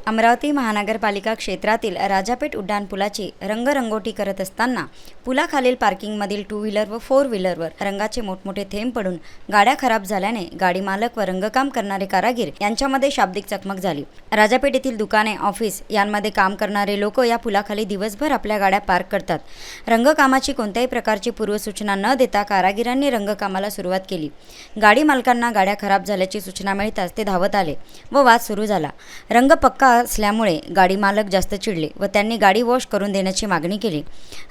अमरावती महानगरपालिका क्षेत्रातील राजापेठ उड्डाणपुलाची रंगरंगोटी करत असताना पुलाखालील पार्किंगमधील 2 व्हीलर व 4 व्हीलरवर रंगाचे मोठमोठे थेंब पडून गाड्या खराब झाल्याने गाडी मालक व रंगकाम करणारे कारागीर यांच्यामध्ये शाब्दिक चकमक झाली। राजापेठ येथील दुकाने, ऑफिस यांमध्ये काम करणारे लोक या पुलाखाली दिवसभर आपल्या गाड्या पार्क करतात। रंगकामाची कोणत्याही प्रकारची पूर्वसूचना न देता कारागिरांनी रंगकामाला सुरुवात केली। गाडी मालकांना गाड्या खराब झाल्याची सूचना मिळताच ते धावत आले व वाद सुरू झाला। रंग पक्का असल्यामुळे गाडी मालक जास्त चिडले व त्यांनी गाडी वॉश करून देण्याची मागणी केली।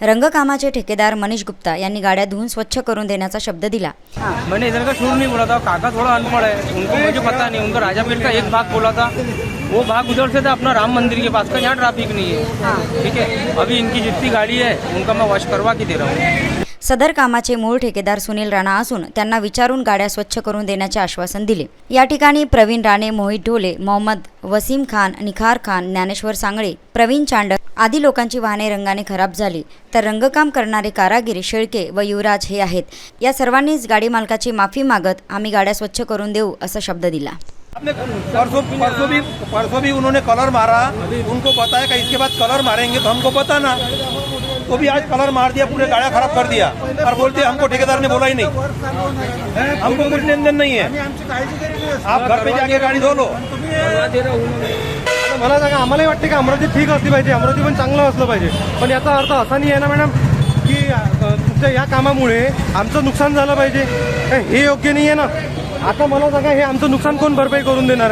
रंगकामाचे ठेकेदार मनीष गुप्ता यांनी गाड्या धुवून स्वच्छ करून देण्याचा शब्द दिला। मैंने इधर का शूट नहीं बोला था, काका थोड़ा अनपढ़ है, उनको मुझे पता नहीं। उनका राजापेठ का एक भाग बोला था, वो भाग उधर से था अपना राम मंदिर के पास का, यहाँ ट्रैफिक नहीं है। ठीक है, अभी इनकी जितनी गाड़ी है उनका मैं वॉश करवा के दे रहा हूँ। सदर कामाचे मूळ ठेकेदार सुनील राणा असून त्यांना विचारून गाड्या स्वच्छ करून देण्याचे आश्वासन दिले। या ठिकाणी प्रवीण राणे, मोहित ढोले, मोहम्मद वसीम खान, निखार खान, ज्ञानेश्वर सांगळे, प्रवीण चांड आदी लोकांची वाहने रंगाने खराब झाली, तर रंगकाम करणारे कारागीर शेळके व युवराज हे आहेत। या सर्वांनीच गाडी मालकाची माफी मागत आम्ही गाड्या स्वच्छ करून देऊ असा शब्द दिला। परसों भी उन्होंने कलर मारा, उनको बताया कि इसके बाद कलर मारेंगे तो हमको पता ना, तो भी आज कलर मार दिया, पूरे गाड़ियाँ खराब कर दिया और बोलते हमको ठेकेदार ने बोला ही नहीं, हमको कुछ लेन देन नहीं है, आप घर पे जाके गाड़ी धो लो। मला सांगा, आम्हालाही वाटते की अमरावती ठीक असली पाहिजे, अमरावती पण चांगलं असलं पाहिजे, पण याचा अर्थ असा नाही आहे ना मॅडम की तुमच्या या कामामुळे आमचं नुकसान झालं पाहिजे, हे योग्य नाही आहे ना। आता मला सांगा, हे आमचं नुकसान कोण भरपाई करून देणार आहे?